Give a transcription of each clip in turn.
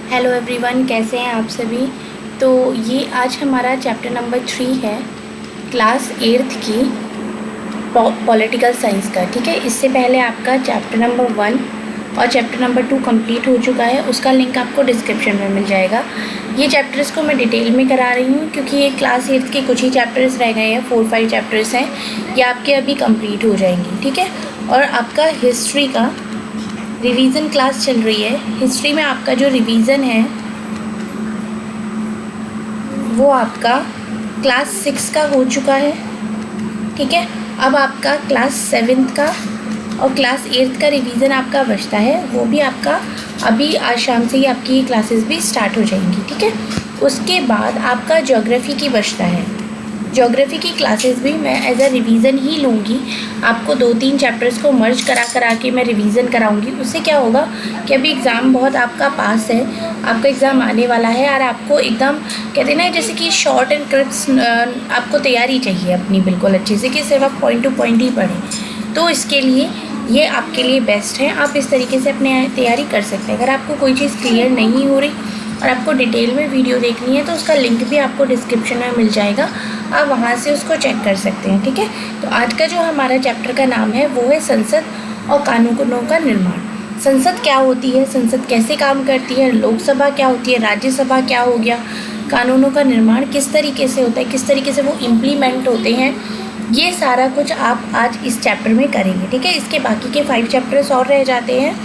Hello everyone, कैसे हैं आप सभी। तो ये आज हमारा चैप्टर नंबर 3 है क्लास 8th की पॉलिटिकल साइंस का। ठीक है, इससे पहले आपका चैप्टर नंबर 1 और चैप्टर नंबर 2 कंप्लीट हो चुका है। उसका लिंक आपको डिस्क्रिप्शन में मिल जाएगा। ये चैप्टर्स को मैं डिटेल में करा रही हूँ क्योंकि ये क्लास 8th के कुछ ही चैप्टर्स रह गए हैं, 4-5 चैप्टर्स हैं, ये आपके अभी कंप्लीट हो जाएंगे। ठीक है, और आपका हिस्ट्री का रिवीजन क्लास चल रही है। हिस्ट्री में आपका जो रिवीजन है वो आपका क्लास 6 का हो चुका है। ठीक है, अब आपका क्लास 7th का और क्लास 8th का रिवीजन आपका बचता है, वो भी आपका अभी आज शाम से ही आपकी ये क्लासेस भी स्टार्ट हो जाएंगी। ठीक है, उसके बाद आपका ज्योग्राफी की बचता है। ज्योग्राफी की क्लासेस भी मैं एज अ रिवीजन ही लूँगी। आपको 2-3 चैप्टर्स को मर्ज करा के मैं रिवीजन कराऊंगी। उससे क्या होगा कि अभी एग्ज़ाम बहुत आपका पास है, आपका एग्ज़ाम आने वाला है और आपको एकदम कहते हैं ना, जैसे कि शॉर्ट एंड क्रिप्स आपको तैयारी चाहिए अपनी बिल्कुल अच्छे से, कि सिर्फ आप पॉइंट टू पॉइंट ही पढ़ें। तो इसके लिए ये आपके लिए बेस्ट है। आप इस तरीके से अपनी तैयारी कर सकते हैं। अगर आपको कोई चीज़ क्लियर नहीं हो रही और आपको डिटेल में वीडियो देखनी है तो उसका लिंक भी आपको डिस्क्रिप्शन में मिल जाएगा, आप वहाँ से उसको चेक कर सकते हैं। ठीक है, तो आज का जो हमारा चैप्टर का नाम है वो है संसद और कानूनों का निर्माण। संसद क्या होती है, संसद कैसे काम करती है, लोकसभा क्या होती है, राज्यसभा क्या हो गया, कानूनों का निर्माण किस तरीके से होता है, किस तरीके से वो इम्प्लीमेंट होते हैं, ये सारा कुछ आप आज इस चैप्टर में करेंगे। ठीक है, इसके बाकी के 5 चैप्टर्स और रह जाते हैं,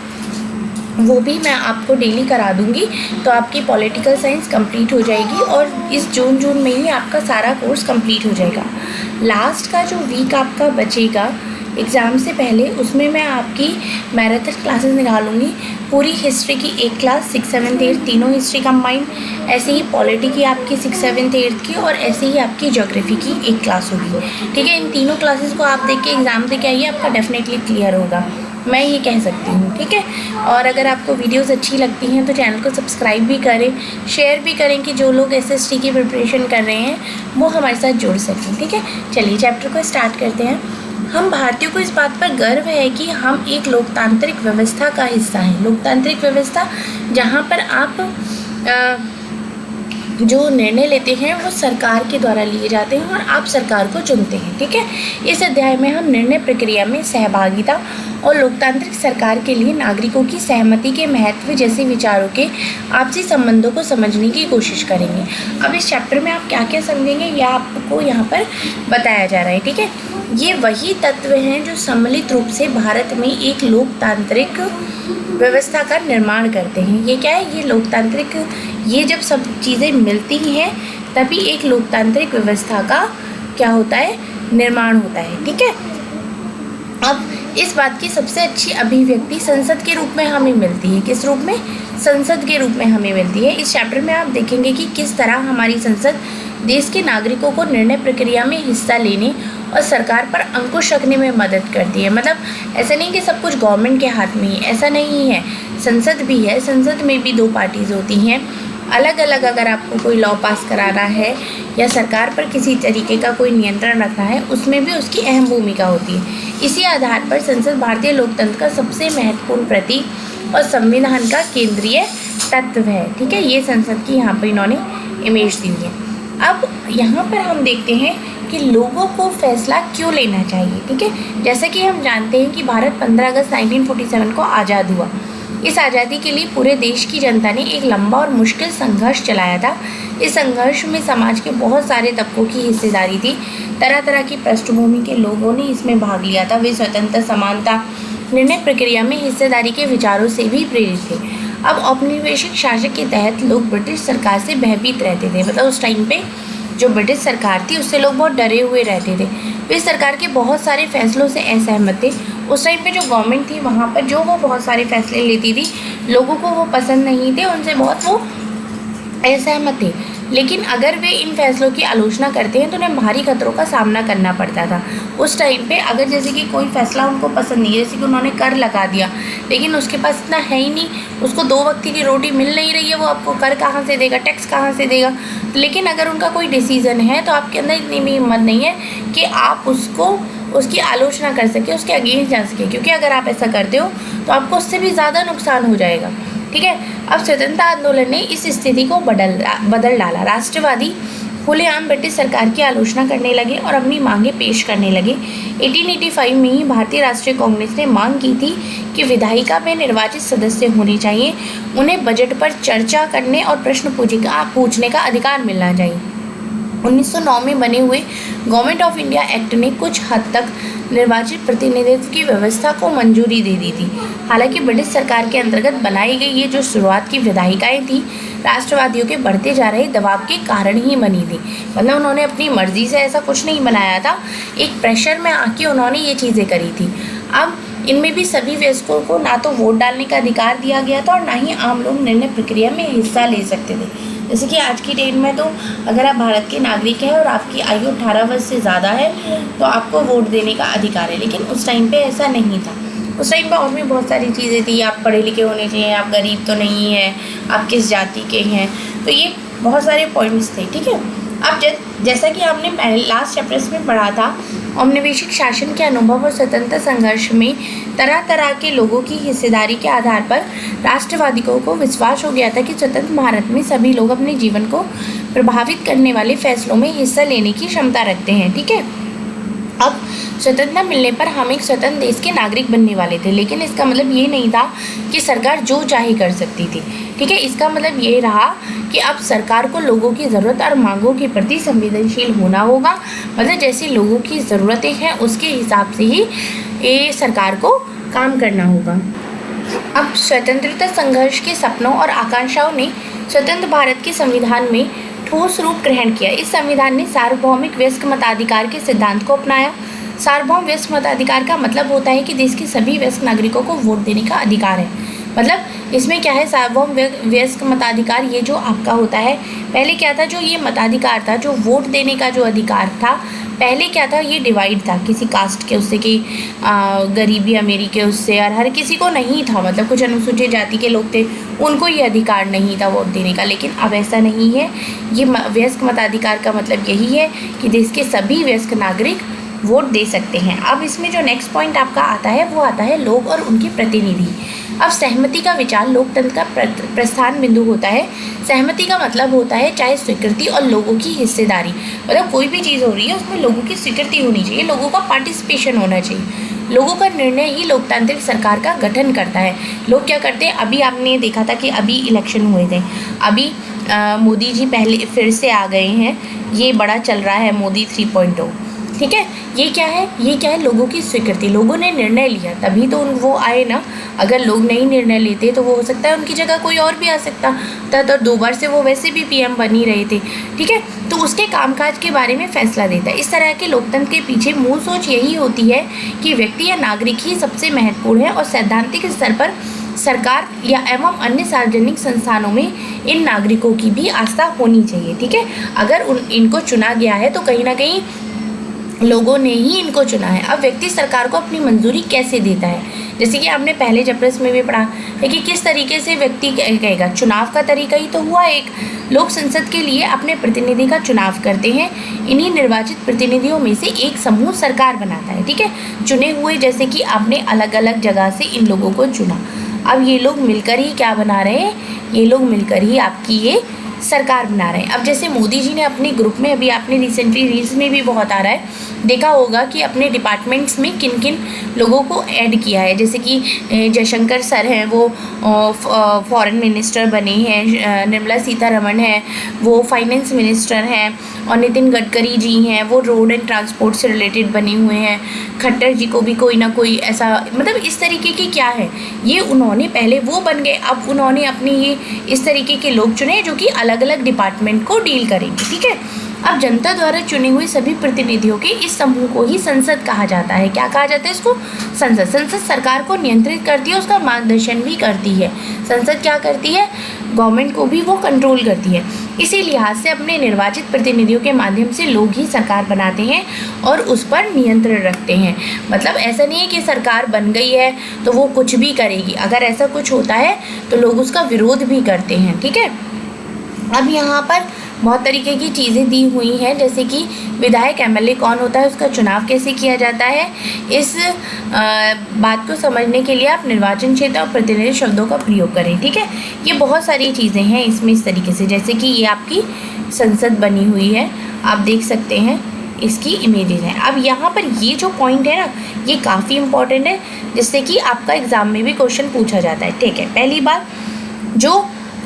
वो भी मैं आपको डेली करा दूंगी। तो आपकी पॉलिटिकल साइंस कंप्लीट हो जाएगी और इस जून में ही आपका सारा कोर्स कंप्लीट हो जाएगा। लास्ट का जो वीक आपका बचेगा एग्ज़ाम से पहले, उसमें मैं आपकी मैराथन क्लासेस निकालूंगी। पूरी हिस्ट्री की एक क्लास, 6, 7, 8 तीनों हिस्ट्री कंबाइंड, ऐसे ही पॉलिटी की आपकी 6, 7, 8 की, और ऐसे ही आपकी ज्योग्राफी की एक क्लास होगी। ठीक है, इन तीनों क्लासेस को आप देख के एग्ज़ाम दे के आइए, आपका डेफिनेटली क्लियर होगा, मैं ये कह सकती हूँ। ठीक है, और अगर आपको वीडियोस अच्छी लगती हैं तो चैनल को सब्सक्राइब भी करें, शेयर भी करें कि जो लोग एसएसटी की प्रिपरेशन कर रहे हैं वो हमारे साथ जुड़ सकें। ठीक है, चलिए चैप्टर को स्टार्ट करते हैं। हम भारतीयों को इस बात पर गर्व है कि हम एक लोकतांत्रिक व्यवस्था का हिस्सा हैं। लोकतांत्रिक व्यवस्था जहाँ पर आप जो निर्णय लेते हैं वो सरकार के द्वारा लिए जाते हैं और आप सरकार को चुनते हैं। ठीक है, इस अध्याय में हम निर्णय प्रक्रिया में सहभागिता और लोकतांत्रिक सरकार के लिए नागरिकों की सहमति के महत्व जैसे विचारों के आपसी संबंधों को समझने की कोशिश करेंगे। अब इस चैप्टर में आप क्या क्या समझेंगे यह आपको यहाँ पर बताया जा रहा है। ठीक है, ये वही तत्व हैं जो सम्मिलित रूप से भारत में एक लोकतांत्रिक व्यवस्था का निर्माण करते हैं। ये क्या है, ये लोकतांत्रिक, ये जब सब चीज़ें मिलती हैं तभी एक लोकतांत्रिक व्यवस्था का क्या होता है, निर्माण होता है। ठीक है, अब इस बात की सबसे अच्छी अभिव्यक्ति संसद के रूप में हमें मिलती है। किस रूप में, संसद के रूप में हमें मिलती है। इस चैप्टर में आप देखेंगे कि किस तरह हमारी संसद देश के नागरिकों को निर्णय प्रक्रिया में हिस्सा लेने और सरकार पर अंकुश रखने में मदद करती है। मतलब ऐसा नहीं कि सब कुछ गवर्नमेंट के हाथ में ही, ऐसा नहीं है, संसद भी है, संसद में भी 2 पार्टीज़ होती हैं अलग अलग। अगर आपको कोई लॉ पास कराना है या सरकार पर किसी तरीके का कोई नियंत्रण रखना है, उसमें भी उसकी अहम भूमिका होती है। इसी आधार पर संसद भारतीय लोकतंत्र का सबसे महत्वपूर्ण प्रतीक और संविधान का केंद्रीय तत्व है। ठीक है, ये संसद की यहाँ पर इन्होंने इमेज दी है। अब यहाँ पर हम देखते हैं कि लोगों को फैसला क्यों लेना चाहिए। ठीक है, जैसा कि हम जानते हैं कि भारत 15 अगस्त 1947 को आज़ाद हुआ। इस आज़ादी के लिए पूरे देश की जनता ने एक लंबा और मुश्किल संघर्ष चलाया था। इस संघर्ष में समाज के बहुत सारे तबकों की हिस्सेदारी थी। तरह तरह की पृष्ठभूमि के लोगों ने इसमें भाग लिया था। वे स्वतंत्रता, समानता, निर्णय प्रक्रिया में हिस्सेदारी के विचारों से भी प्रेरित थे। अब औपनिवेशिक शासन के तहत लोग ब्रिटिश सरकार से भयभीत रहते थे। मतलब उस टाइम पे जो ब्रिटिश सरकार थी उससे लोग बहुत डरे हुए रहते थे। वे सरकार के बहुत सारे फैसलों से असहमत थे। उस टाइम पे जो गवर्नमेंट थी वहाँ पर जो वो बहुत सारे फैसले लेती थी, लोगों को वो पसंद नहीं थे, उनसे बहुत वो असहमत थे। लेकिन अगर वे इन फैसलों की आलोचना करते हैं तो उन्हें भारी खतरों का सामना करना पड़ता था। उस टाइम पे अगर जैसे कि कोई फैसला उनको पसंद नहीं, जैसे कि उन्होंने कर लगा दिया लेकिन उसके पास इतना है ही नहीं, उसको 2 वक्त की रोटी मिल नहीं रही है, वो आपको कर कहाँ से देगा, टैक्स कहाँ से देगा। लेकिन अगर उनका कोई डिसीज़न है तो आपके अंदर इतनी भी हिम्मत नहीं है कि आप उसकी आलोचना कर सके, उसके अगेंस्ट जा सके, क्योंकि अगर आप ऐसा करते हो तो आपको उससे भी ज़्यादा नुकसान हो जाएगा। ठीक है। अब स्वतंत्रता आंदोलन ने इस स्थिति को बदल डाला। राष्ट्रवादी खुलेआम ब्रिटिश सरकार की आलोचना करने लगे और अपनी मांगे पेश करने लगे। 1885 में ही भारतीय राष्ट्रीय कांग्रेस ने मांग की थी कि विधायिका में निर्वाचित सदस्य होने चाहिए, उन्हें बजट पर चर्चा करने और प्रश्न पूछने का अधिकार मिलना चाहिए। 1909 में बने हुए गवर्नमेंट ऑफ इंडिया एक्ट ने कुछ हद तक निर्वाचित प्रतिनिधित्व की व्यवस्था को मंजूरी दे दी थी। हालांकि ब्रिटिश सरकार के अंतर्गत बनाई गई ये जो शुरुआत की विधायिकाएं थी, राष्ट्रवादियों के बढ़ते जा रहे दबाव के कारण ही बनी थी। मतलब उन्होंने अपनी मर्जी से ऐसा कुछ नहीं बनाया था, एक प्रेशर में आके उन्होंने ये चीज़ें करी थी। अब इनमें भी सभी वयस्कों को ना तो वोट डालने का अधिकार दिया गया था और ना ही आम लोग निर्णय प्रक्रिया में हिस्सा ले सकते थे। जैसे कि आज की डेट में तो अगर आप भारत के नागरिक हैं और आपकी आयु 18 वर्ष से ज़्यादा है तो आपको वोट देने का अधिकार है, लेकिन उस टाइम पे ऐसा नहीं था। उस टाइम पे और भी बहुत सारी चीज़ें थी, आप पढ़े लिखे होने चाहिए, आप गरीब तो नहीं हैं, आप किस जाति के हैं, तो ये बहुत सारे पॉइंट्स थे, ठीक है। अब जैसा कि आपने लास्ट चैप्टर्स में पढ़ा था, औपनिवेशिक शासन के अनुभव और स्वतंत्रता संघर्ष में तरह तरह के लोगों की हिस्सेदारी के आधार पर राष्ट्रवादियों को विश्वास हो गया था कि स्वतंत्र भारत में सभी लोग अपने जीवन को प्रभावित करने वाले फैसलों में हिस्सा लेने की क्षमता रखते हैं, ठीक है। अब स्वतंत्रता मिलने पर हम एक स्वतंत्र देश के नागरिक बनने वाले थे, लेकिन इसका मतलब ये नहीं था कि सरकार जो चाहे कर सकती थी, ठीक है। इसका मतलब ये रहा कि अब सरकार को लोगों की ज़रूरत और मांगों के प्रति संवेदनशील होना होगा। मतलब जैसे लोगों की ज़रूरतें हैं उसके हिसाब से ही ये सरकार को काम करना होगा। अब स्वतंत्रता संघर्ष के सपनों और आकांक्षाओं ने स्वतंत्र भारत के संविधान में ठोस रूप ग्रहण किया। इस संविधान ने सार्वभौमिक वयस्क मताधिकार के सिद्धांत को अपनाया। सार्वभौम वयस्क मताधिकार का मतलब होता है कि देश के सभी वयस्क नागरिकों को वोट देने का अधिकार है। मतलब इसमें क्या है, सार्वभौम वयस्क मताधिकार ये जो आपका होता है, पहले क्या था, जो ये मताधिकार था, जो वोट देने का जो अधिकार था, पहले क्या था, ये डिवाइड था किसी कास्ट के उससे कि गरीबी अमीरी के उससे, और हर किसी को नहीं था। मतलब कुछ अनुसूचित जाति के लोग थे, उनको ये अधिकार नहीं था वोट देने का। लेकिन अब ऐसा नहीं है। ये वयस्क मताधिकार का मतलब यही है कि देश के सभी वयस्क नागरिक वोट दे सकते हैं। अब इसमें जो नेक्स्ट पॉइंट आपका आता है वो आता है लोग और उनके प्रतिनिधि। अब सहमति का विचार लोकतंत्र का प्रस्थान बिंदु होता है। सहमति का मतलब होता है चाहे स्वीकृति और लोगों की हिस्सेदारी। मतलब कोई भी चीज़ हो रही है उसमें लोगों की स्वीकृति होनी चाहिए, लोगों का पार्टिसिपेशन होना चाहिए। लोगों का निर्णय ही लोकतांत्रिक सरकार का गठन करता है। लोग क्या करते हैं, अभी आपने देखा था कि अभी इलेक्शन हुए थे, अभी मोदी जी पहले फिर से आ गए हैं, ये बड़ा चल रहा है मोदी 3.0, ठीक है। ये क्या है, ये क्या है, लोगों की स्वीकृति। लोगों ने निर्णय लिया तभी तो वो आए ना। अगर लोग नहीं निर्णय लेते तो वो हो सकता है उनकी जगह कोई और भी आ सकता था, तो 2 बार से वो वैसे भी पीएम बन ही रहे थे, ठीक है। तो उसके कामकाज के बारे में फैसला देता है। इस तरह के लोकतंत्र के पीछे मूल सोच यही होती है कि व्यक्ति या नागरिक ही सबसे महत्वपूर्ण है और सैद्धांतिक स्तर पर सरकार या एवं अन्य सार्वजनिक संस्थानों में इन नागरिकों की भी आस्था होनी चाहिए, ठीक है। अगर इनको चुना गया है तो कहीं ना कहीं लोगों ने ही इनको चुना है। अब व्यक्ति सरकार को अपनी मंजूरी कैसे देता है, जैसे कि आपने पहले चैप्टर्स में भी पढ़ा है कि किस तरीके से व्यक्ति कहेगा। चुनाव का तरीका ही तो हुआ एक, लोग संसद के लिए अपने प्रतिनिधि का चुनाव करते हैं। इन्हीं निर्वाचित प्रतिनिधियों में से एक समूह सरकार बनाता है, ठीक है। चुने हुए, जैसे कि आपने अलग अलग जगह से इन लोगों को चुना। अब ये लोग मिलकर ही क्या बना रहे हैं, ये लोग मिलकर ही आपकी ये सरकार बना रहे हैं। अब जैसे मोदी जी ने अपने ग्रुप में, अभी आपने रिसेंटली रील्स में भी बहुत आ रहा है, देखा होगा कि अपने डिपार्टमेंट्स में किन किन लोगों को ऐड किया है। जैसे कि जयशंकर सर हैं, वो फॉरेन मिनिस्टर बने हैं, निर्मला सीतारमण हैं, वो फाइनेंस मिनिस्टर हैं, और नितिन गडकरी जी हैं, वो रोड एंड ट्रांसपोर्ट से रिलेटेड बने हुए हैं। खट्टर जी को भी कोई ना कोई ऐसा, मतलब इस तरीके की क्या है, ये उन्होंने पहले वो बन गए, अब उन्होंने अपनी ये इस तरीके के लोग चुने जो कि अलग अलग डिपार्टमेंट को डील करेंगे, ठीक है। अब जनता द्वारा चुने हुए सभी प्रतिनिधियों के इस समूह को ही संसद कहा जाता है। क्या कहा जाता है इसको, संसद। संसद सरकार को नियंत्रित करती है, उसका मार्गदर्शन भी करती है। संसद क्या करती है, गवर्नमेंट को भी वो कंट्रोल करती है। इसी लिहाज से अपने निर्वाचित प्रतिनिधियों के माध्यम से लोग ही सरकार बनाते हैं और उस पर नियंत्रण रखते हैं। मतलब ऐसा नहीं है कि सरकार बन गई है तो वो कुछ भी करेगी, अगर ऐसा कुछ होता है तो लोग उसका विरोध भी करते हैं, ठीक है। अब यहाँ पर बहुत तरीके की चीज़ें दी हुई हैं, जैसे कि विधायक एमएलए कौन होता है, उसका चुनाव कैसे किया जाता है। इस बात को समझने के लिए आप निर्वाचन क्षेत्र और प्रतिनिधि शब्दों का प्रयोग करें। ठीक है, ये बहुत सारी चीज़ें हैं इसमें इस तरीके से, जैसे कि ये आपकी संसद बनी हुई है, आप देख सकते हैं इसकी इमेजेस हैं। अब यहाँ पर ये जो पॉइंट है ना, ये काफ़ी इंपॉर्टेंट है, जिससे कि आपका एग्जाम में भी क्वेश्चन पूछा जाता है। ठीक है, पहली बात, जो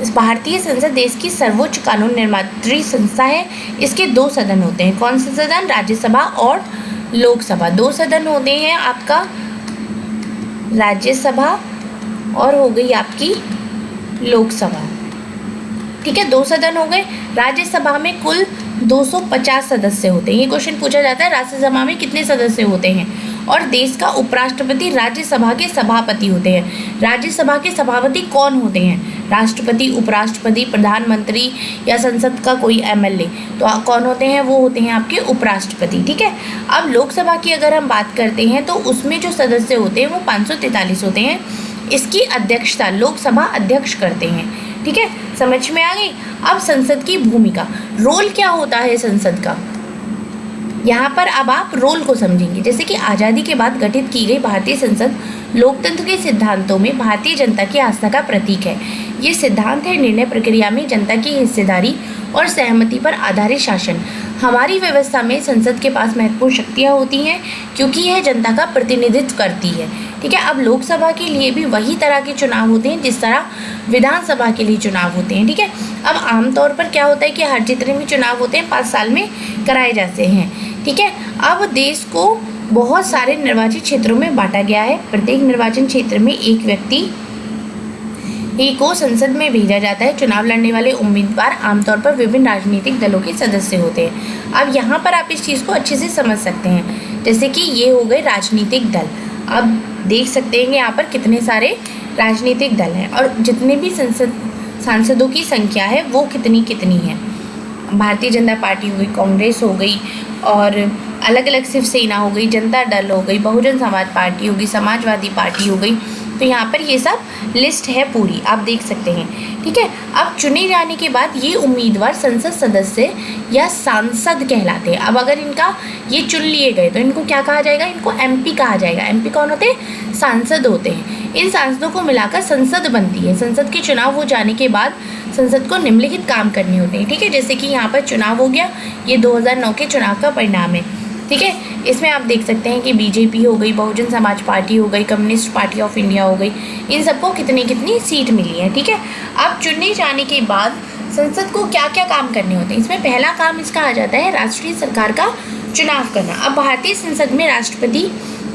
भारतीय संसद देश की सर्वोच्च कानून निर्मात्री संस्था है। इसके 2 सदन होते हैं। कौन से सदन? राज्यसभा और लोकसभा। 2 सदन होते हैं आपका, राज्यसभा और हो गई आपकी लोकसभा। ठीक है, 2 सदन हो गए। राज्यसभा में कुल 250 सदस्य होते हैं। ये क्वेश्चन पूछा जाता है, राज्यसभा में कितने सदस्य होते हैं। और देश का उपराष्ट्रपति राज्यसभा के सभापति होते हैं। राज्यसभा के सभापति कौन होते हैं? राष्ट्रपति, उपराष्ट्रपति, प्रधानमंत्री या संसद का कोई एमएलए। तो कौन होते हैं? वो होते हैं आपके उपराष्ट्रपति। ठीक है, अब लोकसभा की अगर हम बात करते हैं तो उसमें जो सदस्य होते हैं वो 543 होते हैं। इसकी अध्यक्षता लोकसभा अध्यक्ष करते हैं। ठीक है, समझ में आ गई। अब संसद की भूमिका, रोल क्या होता है संसद का, यहाँ पर अब आप रोल को समझेंगे। जैसे कि आज़ादी के बाद गठित की गई भारतीय संसद लोकतंत्र के सिद्धांतों में भारतीय जनता की आस्था का प्रतीक है। ये सिद्धांत है निर्णय प्रक्रिया में जनता की हिस्सेदारी और सहमति पर आधारित शासन। हमारी व्यवस्था में संसद के पास महत्वपूर्ण शक्तियाँ होती हैं, क्योंकि यह जनता का प्रतिनिधित्व करती है। ठीक है, अब लोकसभा के लिए भी वही तरह के चुनाव होते हैं जिस तरह विधानसभा के लिए चुनाव होते हैं। ठीक है, अब आमतौर पर क्या होता है कि हर जितने भी चुनाव होते हैं 5 साल में कराए जाते हैं। ठीक है, अब देश को बहुत सारे निर्वाचित क्षेत्रों में बांटा गया है। प्रत्येक निर्वाचन क्षेत्र में एक व्यक्ति को संसद में भेजा जाता है। चुनाव लड़ने वाले उम्मीदवार आमतौर पर विभिन्न राजनीतिक दलों के सदस्य होते हैं। अब यहाँ पर आप इस चीज़ को अच्छे से समझ सकते हैं, जैसे कि ये हो गए राजनीतिक दल। अब देख सकते हैं यहाँ पर कितने सारे राजनीतिक दल हैं और जितने भी सांसदों की संख्या है वो कितनी है। भारतीय जनता पार्टी हो गई, कांग्रेस हो गई और अलग अलग शिवसेना हो गई, जनता दल हो गई, बहुजन समाज पार्टी हो गई, समाजवादी पार्टी हो गई। तो यहाँ पर ये सब लिस्ट है पूरी, आप देख सकते हैं। ठीक है, अब चुने जाने के बाद ये उम्मीदवार संसद सदस्य या सांसद कहलाते हैं। अब अगर इनका ये चुन लिए गए तो इनको क्या कहा जाएगा? इनको एमपी कहा जाएगा। एमपी कौन होते हैं? सांसद होते हैं। इन सांसदों को मिलाकर संसद बनती है। संसद के चुनाव हो जाने के बाद संसद को निम्नलिखित काम करने होते हैं। ठीक है, जैसे कि यहाँ पर चुनाव हो गया, ये 2009 के चुनाव का परिणाम है। ठीक है, इसमें आप देख सकते हैं कि बीजेपी हो गई, बहुजन समाज पार्टी हो गई, कम्युनिस्ट पार्टी ऑफ इंडिया हो गई, इन सबको कितनी सीट मिली है। ठीक है, अब चुने जाने के बाद संसद को क्या क्या काम करने होते हैं। इसमें पहला काम इसका आ जाता है राष्ट्रीय सरकार का चुनाव करना। अब भारतीय संसद में राष्ट्रपति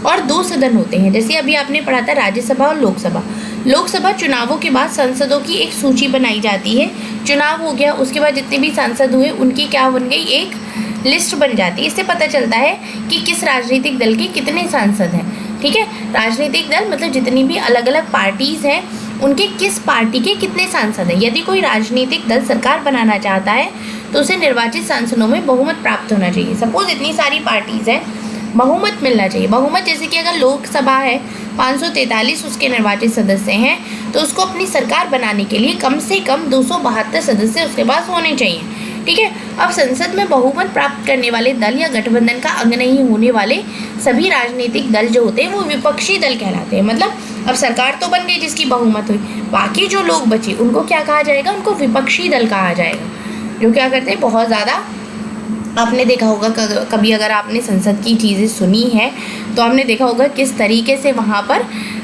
और 2 सदन होते हैं, जैसे अभी आपने पढ़ा था राज्यसभा और लोकसभा। लोकसभा चुनावों के बाद सांसदों की एक सूची बनाई जाती है। चुनाव हो गया, उसके बाद जितने भी सांसद हुए उनकी क्या बन गई? एक लिस्ट बन जाती है। इससे पता चलता है कि किस राजनीतिक दल के कितने सांसद हैं। ठीक है, राजनीतिक दल मतलब जितनी भी अलग अलग पार्टीज़ हैं उनके किस पार्टी के कितने सांसद हैं। यदि कोई राजनीतिक दल सरकार बनाना चाहता है तो उसे निर्वाचित सांसदों में बहुमत प्राप्त होना चाहिए। सपोज इतनी सारी पार्टीज़ हैं, बहुमत मिलना चाहिए। बहुमत जैसे कि अगर लोकसभा है 543 उसके निर्वाचित सदस्य हैं, तो उसको अपनी सरकार बनाने के लिए कम से कम 272 सदस्य उसके पास होने चाहिए। ठीक है, अब संसद में बहुमत प्राप्त करने वाले दल या गठबंधन का अंग नहीं होने वाले सभी राजनीतिक दल जो होते हैं वो विपक्षी दल कहलाते हैं। मतलब अब सरकार तो बन गई जिसकी बहुमत हुई, बाकी जो लोग बचे उनको क्या कहा जाएगा? उनको विपक्षी दल कहा जाएगा, जो क्या करते हैं बहुत ज़्यादा। आपने देखा होगा कभी अगर आपने संसद की चीज़ें सुनी हैं तो आपने देखा होगा किस तरीके से वहाँ पर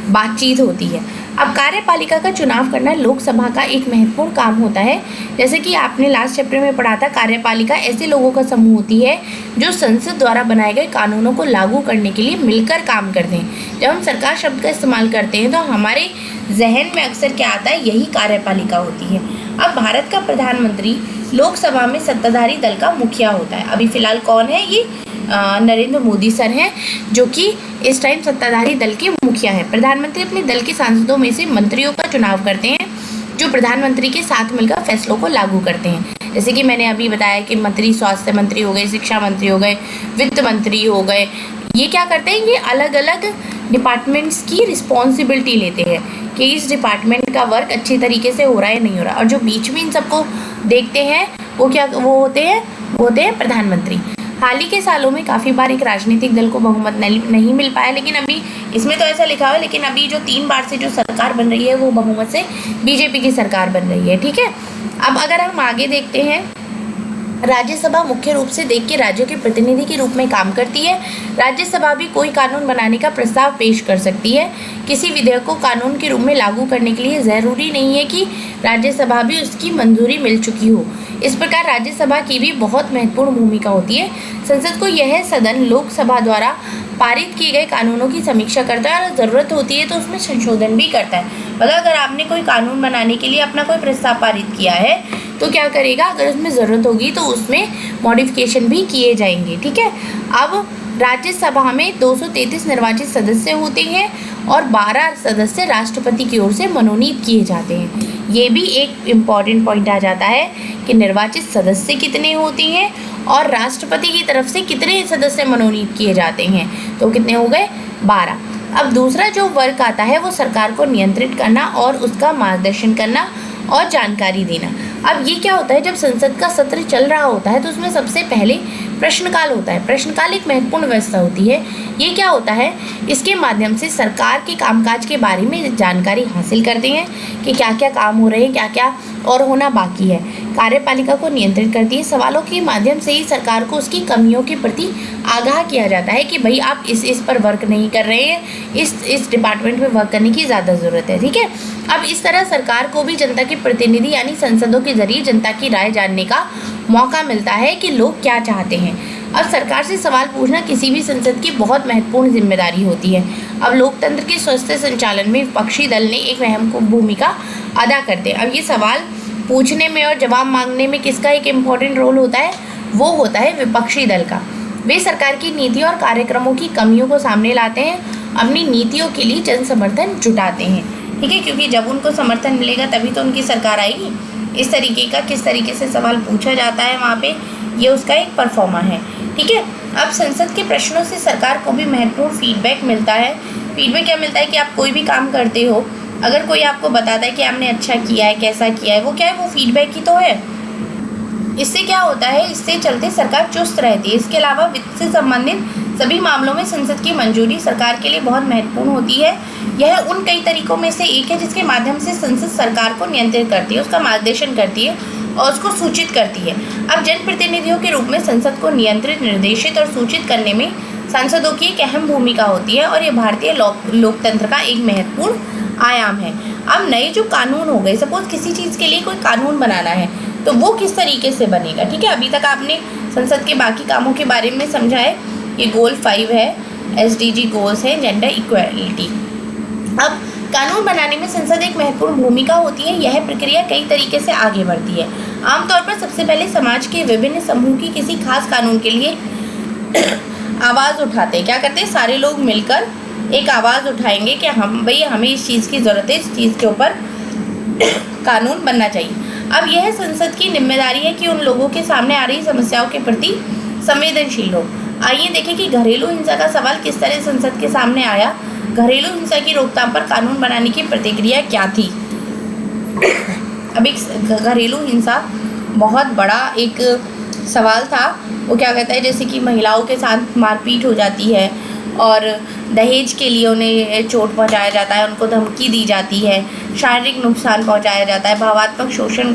बातचीत होती है। अब कार्यपालिका का चुनाव करना लोकसभा का एक महत्वपूर्ण काम होता है। जैसे कि आपने लास्ट चैप्टर में पढ़ा था, कार्यपालिका ऐसे लोगों का समूह होती है जो संसद द्वारा बनाए गए कानूनों को लागू करने के लिए मिलकर काम करते हैं। जब हम सरकार शब्द का इस्तेमाल करते हैं तो हमारे जहन में अक्सर क्या आता है? यही कार्यपालिका होती है। अब भारत का प्रधानमंत्री लोकसभा में सत्ताधारी दल का मुखिया होता है। अभी फ़िलहाल कौन है? ये नरेंद्र मोदी सर हैं, जो कि इस टाइम सत्ताधारी दल के मुखिया हैं। प्रधानमंत्री अपने दल के सांसदों में से मंत्रियों का चुनाव करते हैं, जो प्रधानमंत्री के साथ मिलकर फैसलों को लागू करते हैं। जैसे कि मैंने अभी बताया कि मंत्री स्वास्थ्य मंत्री हो गए, शिक्षा मंत्री हो गए, वित्त मंत्री हो गए। ये क्या करते हैं? ये अलग अलग डिपार्टमेंट्स की रिस्पॉन्सिबिलिटी लेते हैं कि इस डिपार्टमेंट का वर्क अच्छे तरीके से हो रहा है नहीं हो रहा, और जो बीच में इन सबको देखते हैं वो होते हैं प्रधानमंत्री। हाल ही के सालों में काफ़ी बार एक राजनीतिक दल को बहुमत नहीं मिल पाया, लेकिन अभी इसमें तो ऐसा लिखा हुआ है, लेकिन अभी जो 3 बार से जो सरकार बन रही है वो बहुमत से बीजेपी की सरकार बन रही है। ठीक है, अब अगर हम आगे देखते हैं, राज्यसभा मुख्य रूप से देश के राज्यों के प्रतिनिधि के रूप में काम करती है। राज्यसभा भी कोई कानून बनाने का प्रस्ताव पेश कर सकती है। किसी विधेयक को कानून के रूप में लागू करने के लिए ज़रूरी नहीं है कि राज्यसभा भी उसकी मंजूरी मिल चुकी हो। इस प्रकार राज्यसभा की भी बहुत महत्वपूर्ण भूमिका होती है। संसद को यह सदन लोकसभा द्वारा पारित किए गए कानूनों की समीक्षा करता है और ज़रूरत होती है तो उसमें संशोधन भी करता है। मतलब अगर आपने कोई कानून बनाने के लिए अपना कोई प्रस्ताव पारित किया है तो क्या करेगा, अगर उसमें ज़रूरत होगी तो उसमें मॉडिफिकेशन भी किए जाएंगे। ठीक है, अब राज्यसभा में 233 निर्वाचित सदस्य होते हैं और 12 सदस्य राष्ट्रपति की ओर से मनोनीत किए जाते हैं। ये भी एक इम्पॉर्टेंट पॉइंट आ जाता है कि निर्वाचित सदस्य कितने होते हैं और राष्ट्रपति की तरफ से कितने सदस्य मनोनीत किए जाते हैं, तो कितने हो गए, 12। अब दूसरा जो वर्क आता है वो सरकार को नियंत्रित करना और उसका मार्गदर्शन करना और जानकारी देना। अब ये क्या होता है, जब संसद का सत्र चल रहा होता है तो उसमें सबसे पहले प्रश्नकाल होता है। प्रश्नकाल एक महत्वपूर्ण व्यवस्था होती है। ये क्या होता है, इसके माध्यम से सरकार के कामकाज के बारे में जानकारी हासिल करते हैं कि क्या क्या काम हो रहे हैं, क्या क्या और होना बाकी है। कार्यपालिका को नियंत्रित करती है। सवालों के माध्यम से ही सरकार को उसकी कमियों के प्रति आगाह किया जाता है कि भाई आप इस पर वर्क नहीं कर रहे हैं, इस डिपार्टमेंट में वर्क करने की ज़्यादा ज़रूरत है। ठीक है, अब इस तरह सरकार को भी जनता के प्रतिनिधि यानी संसदों के जरिए जनता की राय जानने का मौका मिलता है कि लोग क्या चाहते हैं। अब सरकार से सवाल पूछना किसी भी संसद की बहुत महत्वपूर्ण जिम्मेदारी होती है। अब लोकतंत्र के स्वस्थ संचालन में विपक्षी दल ने एक अहम भूमिका अदा करते हैं। अब ये सवाल पूछने में और जवाब मांगने में किसका एक इम्पॉर्टेंट रोल होता है, वो होता है विपक्षी दल का। वे सरकार की नीतियों और कार्यक्रमों की कमियों को सामने लाते हैं, अपनी नीतियों के लिए जन समर्थन जुटाते हैं। ठीक है, क्योंकि जब उनको समर्थन मिलेगा तभी तो उनकी सरकार आएगी। इस तरीके का किस तरीके से सवाल पूछा जाता है वहाँ पे, ये उसका एक परफॉर्मा है। ठीक है, अब संसद के प्रश्नों से सरकार को भी महत्वपूर्ण फीडबैक मिलता है। फीडबैक क्या मिलता है कि आप कोई भी काम करते हो, अगर कोई आपको बताता है कि आपने अच्छा किया है, कैसा किया है, वो क्या है, वो फीडबैक ही तो है। इससे क्या होता है, इससे चलते सरकार चुस्त रहती है। इसके अलावा वित्त से संबंधित सभी मामलों में संसद की मंजूरी सरकार के लिए बहुत महत्वपूर्ण होती है। यह उन कई तरीकों में से एक है जिसके माध्यम से संसद सरकार को नियंत्रित करती है, उसका मार्गदर्शन करती है और उसको सूचित करती है। अब जनप्रतिनिधियों के रूप में संसद को नियंत्रित, निर्देशित और सूचित करने में सांसदों की एक अहम भूमिका होती है और ये भारतीय लोकतंत्र का एक महत्वपूर्ण आयाम है। अब नए जो कानून हो गए, सपोज किसी चीज़ के लिए कोई कानून बनाना है तो वो किस तरीके से बनेगा। ठीक है, अभी तक आपने संसद के बाकी कामों के बारे में समझा है। ये गोल 5 है, SDG गोल्स है, जेंडर इक्वालिटी। अब कानून बनाने में संसद एक महत्वपूर्ण भूमिका होती है। यह प्रक्रिया कई तरीके से आगे बढ़ती है। आमतौर पर सबसे पहले समाज के विभिन्न समूह की किसी खास कानून के लिए आवाज़ उठाते हैं। क्या करते हैं, सारे लोग मिलकर एक आवाज़ उठाएंगे कि हमें इस चीज़ की ज़रूरत है, इस चीज़ के ऊपर कानून बनना चाहिए। अब यह संसद की जिम्मेदारी है कि उन लोगों के सामने आ रही समस्याओं के प्रति संवेदनशील हो। आइए देखें कि घरेलू हिंसा का सवाल किस तरह संसद के सामने आया। घरेलू हिंसा की रोकथाम पर कानून बनाने की प्रतिक्रिया क्या थी। अब एक घरेलू हिंसा बहुत बड़ा एक सवाल था। वो क्या कहता है, जैसे कि महिलाओं के साथ मारपीट हो जाती है और दहेज के लिए उन्हें चोट पहुंचाया जाता है, उनको धमकी दी जाती है, शारीरिक नुकसान पहुंचाया जाता है, भावात्मक शोषण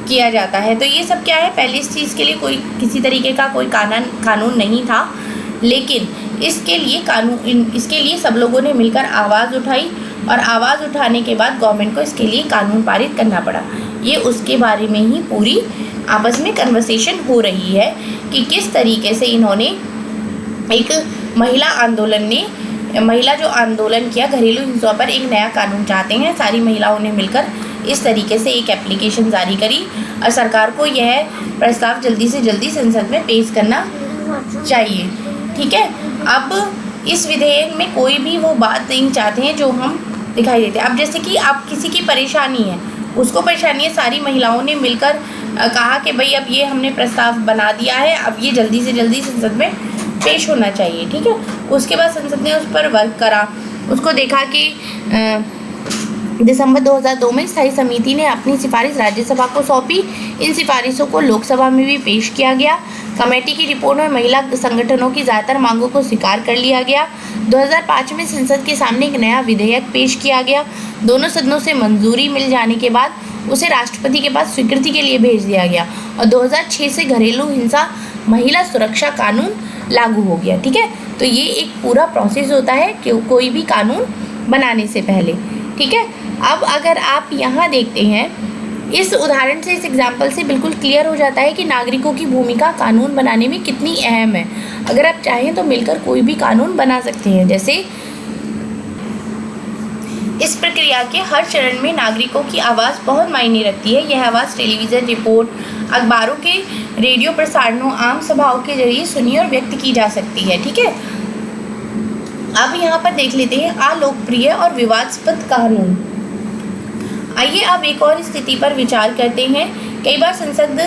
किया जाता है। तो ये सब क्या है, पहले इस चीज़ के लिए कोई किसी तरीके का कोई कानून नहीं था, लेकिन इसके लिए सब लोगों ने मिलकर आवाज़ उठाई और आवाज़ उठाने के बाद गवर्नमेंट को इसके लिए कानून पारित करना पड़ा। ये उसके बारे में ही पूरी आपस में कन्वर्सेशन हो रही है कि किस तरीके से इन्होंने एक महिला जो आंदोलन किया घरेलू हिंसा पर एक नया कानून चाहते हैं। सारी महिलाओं ने मिलकर इस तरीके से एक एप्लीकेशन जारी करी और सरकार को यह प्रस्ताव जल्दी से जल्दी संसद में पेश करना चाहिए। ठीक है, अब इस विधेयक में कोई भी वो बात नहीं चाहते हैं जो हम दिखाई देते हैं। अब जैसे कि आप किसी की परेशानी है, उसको परेशानी है, सारी महिलाओं ने मिलकर कहा कि भाई अब ये हमने प्रस्ताव बना दिया है, अब ये जल्दी से जल्दी संसद में पेश होना चाहिए। ठीक है, उसके बाद संसद ने उस पर वर्क करा, उसको देखा कि दिसंबर 2002 में स्थायी समिति ने अपनी सिफारिश राज्यसभा को सौंपी। इन सिफारिशों को लोकसभा में भी पेश किया गया। कमेटी की रिपोर्ट में महिला संगठनों की ज़्यादातर मांगों को स्वीकार कर लिया गया। 2005 में संसद के सामने एक नया विधेयक पेश किया गया। दोनों सदनों से मंजूरी मिल जाने के बाद उसे राष्ट्रपति के पास स्वीकृति के लिए भेज दिया गया और 2006 से घरेलू हिंसा महिला सुरक्षा कानून लागू हो गया। ठीक है, तो ये एक पूरा प्रोसेस होता है कि कोई भी कानून बनाने से पहले। ठीक है, अब अगर आप यहाँ देखते हैं, इस उदाहरण से, इस एग्जाम्पल से बिल्कुल क्लियर हो जाता है कि नागरिकों की भूमिका कानून बनाने में कितनी अहम है। अगर आप चाहें तो मिलकर कोई भी कानून बना सकते हैं। जैसे इस प्रक्रिया के हर चरण में नागरिकों की आवाज़ बहुत मायने रखती है। यह आवाज़ टेलीविज़न रिपोर्ट, अखबारों के रेडियो प्रसारणों, आम सभाओं के जरिए सुनी और व्यक्त की जा सकती है। ठीक है, अब यहाँ पर देख लेते हैं अलोकप्रिय और विवादास्पद कानून। आइए अब एक और स्थिति पर विचार करते हैं। कई बार संसद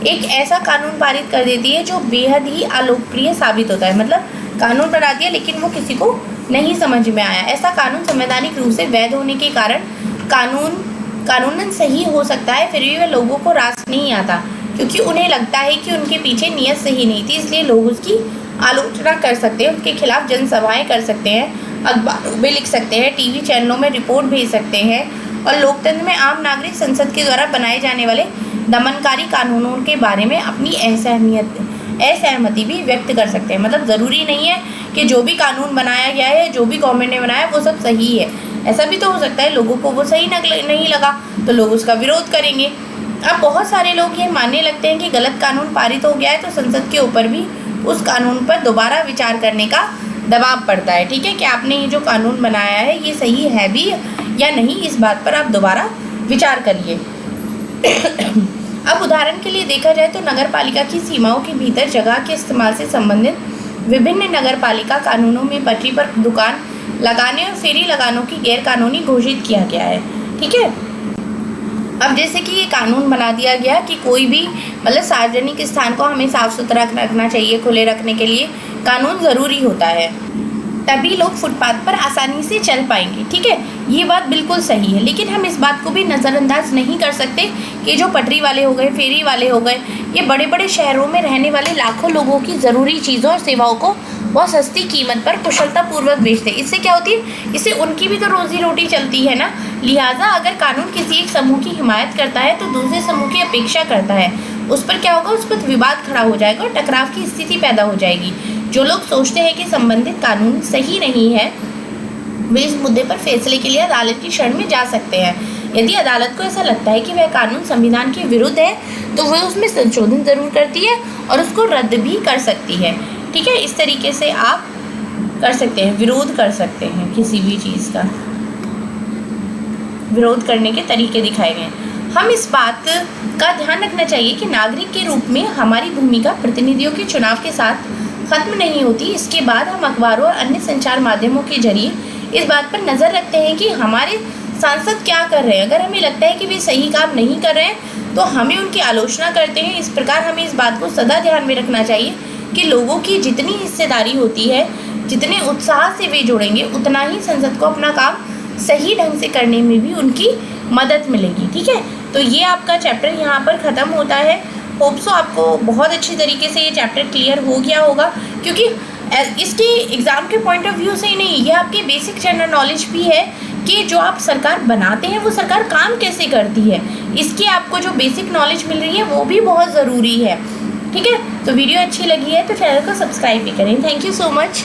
एक ऐसा कानून पारित कर देती है जो बेहद ही अलोकप्रिय साबित होता है। मतलब कानून बना दिया लेकिन वो किसी को नहीं समझ में आया। ऐसा कानून संवैधानिक रूप से वैध होने के कारण कानूनन सही हो सकता है, फिर भी वह लोगों को रास नहीं आता क्योंकि उन्हें लगता है कि उनके पीछे नीयत सही नहीं थी। इसलिए लोग उसकी आलोचना कर सकते हैं, उसके खिलाफ जनसभाएं कर सकते हैं, अखबारों में लिख सकते हैं, टीवी चैनलों में रिपोर्ट भेज सकते हैं और लोकतंत्र में आम नागरिक संसद के द्वारा बनाए जाने वाले दमनकारी कानूनों के बारे में अपनी असहमति भी व्यक्त कर सकते हैं। मतलब ज़रूरी नहीं है कि जो भी कानून बनाया गया है, जो भी गवर्नमेंट ने बनाया वो सब सही है। ऐसा भी तो हो सकता है लोगों को वो सही नहीं लगा तो लोग उसका विरोध करेंगे। अब बहुत सारे लोग ये मानने लगते हैं कि गलत कानून पारित हो गया है तो संसद के ऊपर भी उस कानून पर दोबारा विचार करने का दबाव पड़ता है। ठीक है, कि आपने ये जो कानून बनाया है ये सही है भी या नहीं, इस बात पर आप दोबारा विचार करिए। अब उदाहरण के लिए देखा जाए तो नगरपालिका की सीमाओं के भीतर जगह के इस्तेमाल से संबंधित विभिन्न नगरपालिका कानूनों में पटरी पर दुकान लगाने और फेरी लगानों की गैरकानूनी घोषित किया गया है। ठीक है, अब जैसे कि ये कानून बना दिया गया कि कोई भी मतलब सार्वजनिक स्थान को हमें साफ सुथरा रखना चाहिए, खुले रखने के लिए कानून ज़रूरी होता है, तभी लोग फुटपाथ पर आसानी से चल पाएंगे। ठीक है, ये बात बिल्कुल सही है, लेकिन हम इस बात को भी नज़रअंदाज नहीं कर सकते कि जो पटरी वाले हो गए, फेरी वाले हो गए, ये बड़े बड़े शहरों में रहने वाले लाखों लोगों की ज़रूरी चीज़ों और सेवाओं को बहुत सस्ती कीमत पर कुशलतापूर्वक बेचते हैं। इससे क्या होती है, इससे उनकी भी तो रोजी रोटी चलती है ना। लिहाजा अगर कानून किसी एक समूह की हिमायत करता है तो दूसरे समूह की अपेक्षा करता है, उस पर क्या होगा, उस पर विवाद खड़ा हो जाएगा और टकराव की स्थिति पैदा हो जाएगी। जो लोग सोचते हैं कि संबंधित कानून सही नहीं है वे इस मुद्दे पर फैसले के लिए अदालत की शरण में जा सकते हैं। यदि अदालत को ऐसा लगता है कि वह कानून संविधान के विरुद्ध है तो वह उसमें संशोधन ज़रूर करती है और उसको रद्द भी कर सकती है। ठीक है, इस तरीके से आप कर सकते हैं, विरोध कर सकते हैं, किसी भी चीज़ का विरोध करने के तरीके दिखाए गए। हम इस बात का ध्यान रखना चाहिए कि नागरिक के रूप में हमारी भूमिका प्रतिनिधियों के चुनाव के साथ खत्म नहीं होती। इसके बाद हम अखबारों और अन्य संचार माध्यमों के जरिए इस बात पर नज़र रखते हैं कि हमारे सांसद क्या कर रहे हैं। अगर हमें लगता है कि वे सही काम नहीं कर रहे हैं तो हमें उनकी आलोचना करते हैं। इस प्रकार हमें इस बात को सदा ध्यान में रखना चाहिए कि लोगों की जितनी हिस्सेदारी होती है, जितने उत्साह से वे जुड़ेंगे, उतना ही संसद को अपना काम सही ढंग से करने में भी उनकी मदद मिलेगी। ठीक है, तो ये आपका चैप्टर यहाँ पर ख़त्म होता है। होप सो आपको बहुत अच्छी तरीके से ये चैप्टर क्लियर हो गया होगा, क्योंकि इसके एग्ज़ाम के पॉइंट ऑफ व्यू से ही नहीं, ये आपके बेसिक जनरल नॉलेज भी है कि जो आप सरकार बनाते हैं वो सरकार काम कैसे करती है, इसकी आपको जो बेसिक नॉलेज मिल रही है वो भी बहुत ज़रूरी है। ठीक है, तो वीडियो अच्छी लगी है तो चैनल को सब्सक्राइब भी करें। Thank you so much.